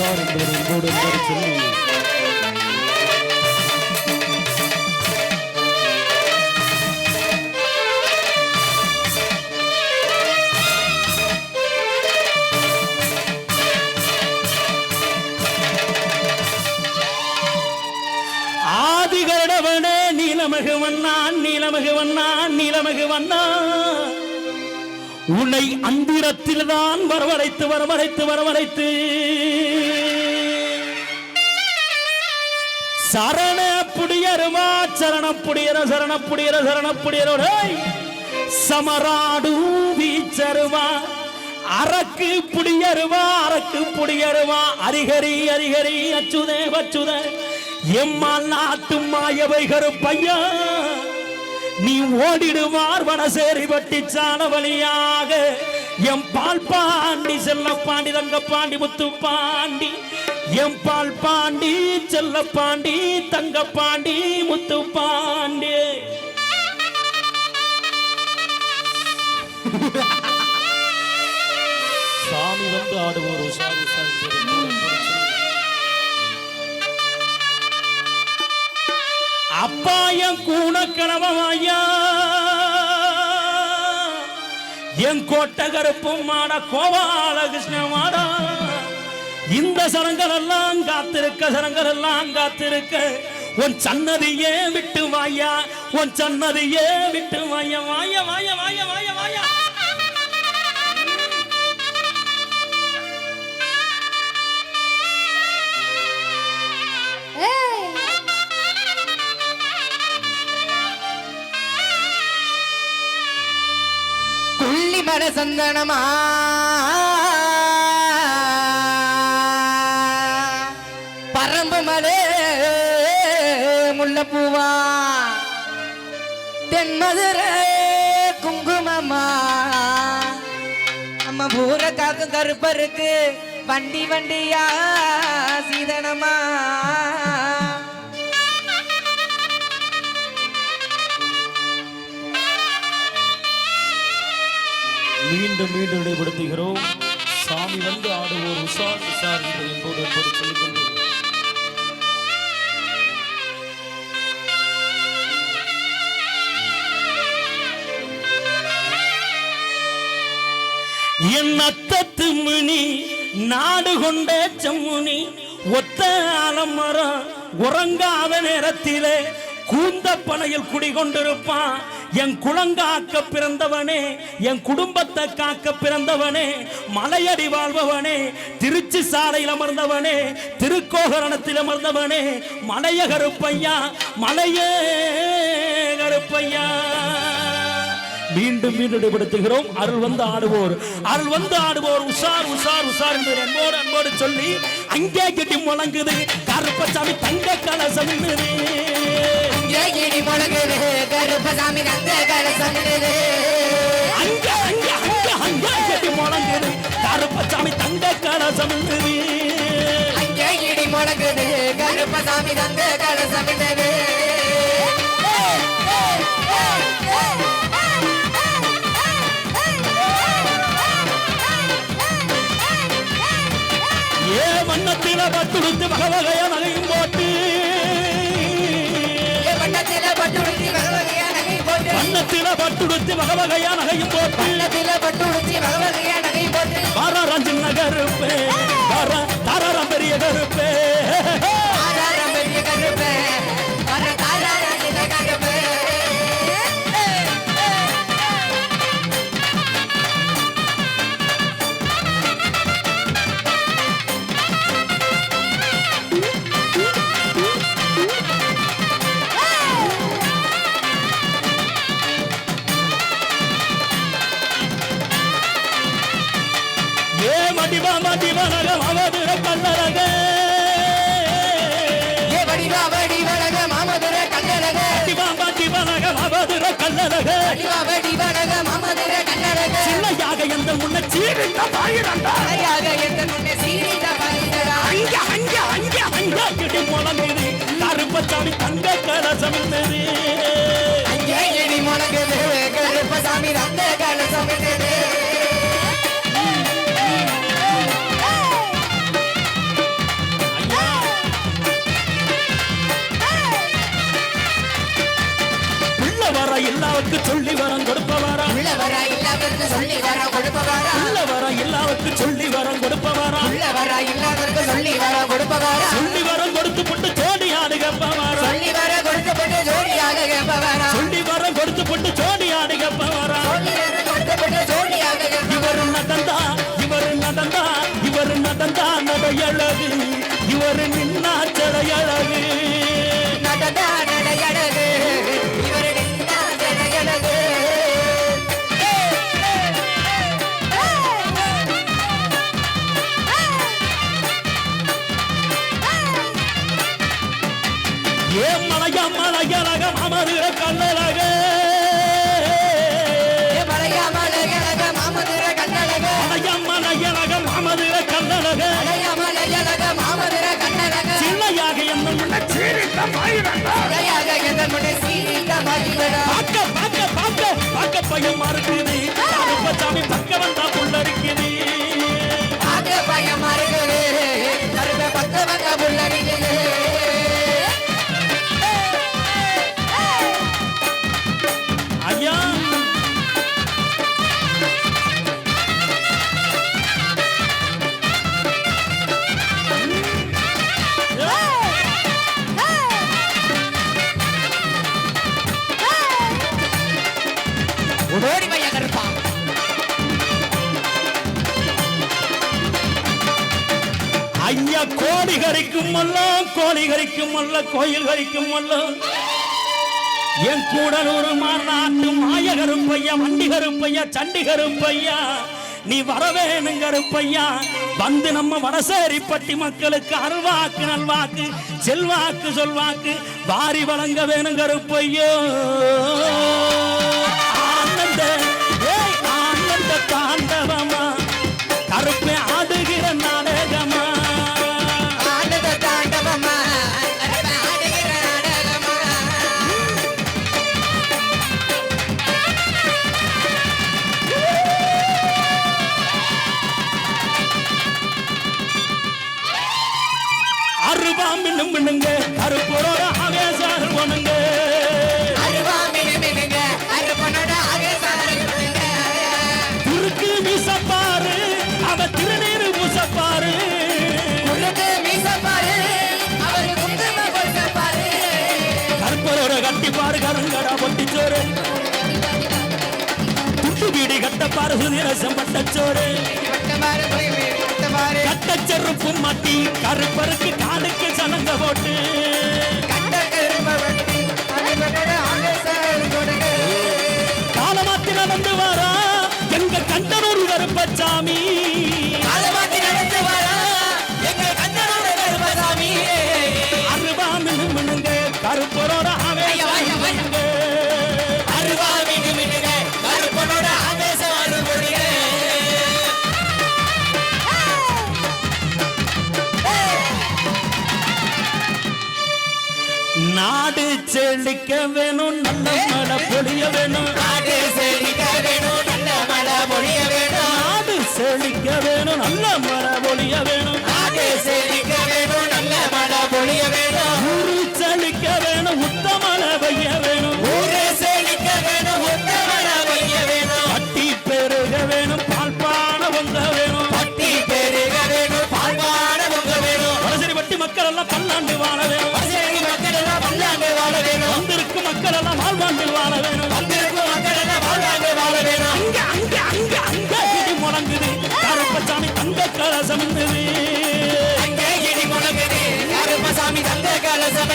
உஷார் என்பதை என்போடு சொல்லி ஆதிகடவனே நீலமகு வண்ணான் நீலமகு வண்ணான் நீலமகு வண்ணான் உன்னை அந்திரத்தில் தான் வரவழைத்து வரவழைத்து வரவழைத்து சரண புடியருமா சரண புடியர சரண புடியர சரண புடியரோட சமராடு வீச்சருவா அரக்கு புடியருவா அரக்கு புடியருவா அரிகரி அரிகரி அச்சுதே வச்சுதே எம்மால் நாட்டு மாயவை கருப்பையா நீ ஓடிடுவார் வனசேரி வட்டி சாண வழியாக எம் பால் பாண்டி செல்ல பாண்டி தங்க பாண்டி முத்து பாண்டி எம் பால் பாண்டி செல்ல பாண்டி தங்க பாண்டி முத்து பாண்டி சாமி வந்து ஆடுவோர் உஷார் உஷார் அப்பாயம் கூண கணவமாயா என் கோட்டை கருப்பும் மாட கோபால கிருஷ்ண மாடா இந்த சரங்கள் எல்லாம் காத்திருக்க சரங்கள் எல்லாம் காத்திருக்க உன் சன்னதியே விட்டு வாயா உன் சன்னதியே விட்டு வாயா வாய வாய வாய வாய வாயா மர சந்தனமா பரம்பு மலே முல்லப்பூவா தென்மதுரை குங்குமமா அம்மா பூர காக்கு கருப்பருக்கு வண்டி வண்டியா சீதனமா மீண்டும் மீண்டும் நினைவுபடுத்துகிறோம் சாமி வந்து ஆடுவோர் உஷார் உஷார் என்று என்போடு என்பது சொல்லிக்கொண்டு என் அத்தத்து முனி நாடு கொண்ட செம்முனி ஒத்த ஆலமரம் உறங்காத நேரத்திலே கூந்த பனையில் குடிகொண்டிருப்பான் என் குளங்காக்க பிறந்தவனே என் குடும்பத்தை காக்க பிறந்தவனே மலையடி வாழ்பவனே திருச்சி சாலையில் அமர்ந்தவனே திருக்கோகரணத்தில் அமர்ந்தவனே மலைய கருப்பையா மலையே கருப்பையா மீண்டும் மீண்டும் நினைவுபடுத்துகிறோம் அருள் வந்து ஆடுவோர் உஷார் உஷார் உஷார் என்று என்போடு அன்போடு சொல்லி அங்கே கட்டி முழங்குது கருப்பசாமி தங்க கலசம் இடி முழங்குது கருப்பசாமி தங்க கலசம் அங்கே அங்கே அங்கே அங்கே கட்டி முழங்குது கருப்பசாமி தங்க கலசம் அங்கே இடி முழங்குது கருப்பசாமி தங்க கலசம் வண்ணத்தில பட்டுடுத்து வகவகையா நகையும் போட்டு வண்ணத்தில பட்டுடுத்தி வகவகையா நகையும் போட்டு வண்ணத்தில பட்டுடுத்து வகவகையா நகையும் போட்டு வண்ணத்தில பட்டுடுத்தி வகவகையா நகையும் போட்டு வாராரம் சின்ன கருப்பே தாராரம் பெரிய கருப்பே தாராரம் பெரிய கருப்பே தாராரம் சின்ன கருப்பே மடிவனகம் அவதுர கல்லழக வடிவனகம் அவதுர கல்லழக சில்லையாக எந்த முன்ன சீரிந்த பாயிரண்டா அங்க அங்க அங்க அங்க கிட்டி முழங்குது கருப்பசாமி தங்க கலசம் அங்கே இடி முழங்குது கருப்பசாமி தங்க கலசம் இல்லாவுக்கு சொல்லி வரம் கொடுப்பவாரா உள்ளவரா இல்லாதவருக்கு சொல்லி வரம் கொடுப்பவாரா உள்ளவரா இல்லாவுக்கு சொல்லி வரம் கொடுப்பவாரா உள்ளவரா இல்லாதவருக்கு சொல்லி வரம் கொடுப்பவாரா சொல்லி வரம் கொடுத்து போட்டு ஜோடி ஆடு கேட்பவாரா சொல்லி வரம் கொடுக்கப்பட்டு ஜோடியாக கேட்பவாரா சொல்லி வரம் கொடுத்து போட்டு ஜோடி ஆடு கேட்பவாரா சொல்லி வரம் கொடுக்கப்பட்டு ஜோடியாக இவரு நடந்தா இவரு நடந்தா நடையழகு இவரு நின்னா சடையழகு நடந்தா நடையழகு இவரு நின்னா நடையழகு ஏன் மலையழக அமருகிற கண்ணழக மலையழக மாமதுர கண்ணழக மலையழக அமருகிற கண்ணழக மலையழக மாமதுர கண்ணழக சின்னையாக என்ன சீரித்த மாயிரண்டா மலையாக எந்த முனை சீரித்த மாயிரண்டா பார்க்க பையமா இருக்குது சாமி பக்க வந்தா புள்ளரிக்குது பார்க்க பயமா இருக்குது கருப்ப பக்க வந்தா புள்ளரிக்குது ஐயா ஓடி பையா கருப்பா ஐயா கோடி கறிக்கும் அல்ல கோயில் கறிக்கும் அல்ல என் கூடலூர் மாநாட்டு மாய கருப்பையா வண்டி கருப்பையா சண்டி கருப்பையா நீ வரவேணும் கருப்பையா வந்து நம்ம வடசேரிப்பட்டி மக்களுக்கு அருள்வாக்கு நல்வாக்கு செல்வாக்கு சொல்வாக்கு வாரி வழங்க வேணும் கருப்பையோ ஆனந்த தாண்டவமா கருப்பை ஆடுகிற நாடகமா ஆனந்த தாண்டவமா கருப்ப ஆடுகிற நாடகமா அருவா மின்னுங்க கருப்போட ஆவேசார் போனுங்க அருவா மினுமினுங்க அருப்பனோட ஆவேசாருங்க குறுக்கு மீசப்பாரு அவ திருநீரு பூசப்பாரு குறுக்கு மீசப்பாரு அவரு குங்கும கொடுப்பாரு கற்பரோட கட்டிப்பாரு கருங்கடா பொட்டிச்சோறு துட்டு வீடு கட்டப்பாரு சுதிரசம் பட்டச்சோறு வட்டமாறு போய் வட்டமாறு கட்டச்செருப்பு மாட்டி கருப்பருக்கு காலுக்கு சலங்க போட்டு கட்ட கருப்ப வட்டி அருப்பனோட ஆவேசாரு கொடுங்க காலமாத்தி நடந்து வரா எங்க கண்டனூர் கருப்பச்சாமி காலமாத்தி நடந்து வரா எங்க கண்ணனோட கருப்பசாமி அருவா மினுங்க கருப்பரோட ஆவேசம் அருவா மினுமினுங்க கருப்பனோட ஆவேசாரு கொடுங்க நாடு செழிக்க வேணும் நல்ல மழை பொழிய வேணும் நாடு செழிக்க வேணும் நல்ல மழை பொழிய வேணும் நாடு செழிக்க வேணும் நல்ல மழை பொழிய வேணும் நாடு செழிக்க வேணும் நல்ல மழை பொழிய வேணும் ஊரு செழிக்க வேணும் உத்தமழை பெய்ய வேணும் ஊரே செழிக்க வேணும் உத்த மழை பொழிய வேணும் பட்டி பெருக வேணும் பால்பான பொங்க வேணும் பட்டி பெருக வேணும் பால்வான பொங்க வேணும் வடசேரி பட்டி மக்கள் எல்லாம் பல்லாண்டு வாழ வேணும் வசதி மக்கள் எல்லாம் பல்லாண்டு வாழ வேணும் வந்திருக்கும் மக்கள் எல்லாம் வாழ்வாண்டில் வாழ வேணும் வந்திருக்கும் மக்கள் எல்லாம் வாழ்வாண்டு வாழ வேணும் அங்க இடி முழங்குது கருப்பசாமி தங்க கலசம் அங்கே இடி முழங்குது கருப்பசாமி தந்த கலசம்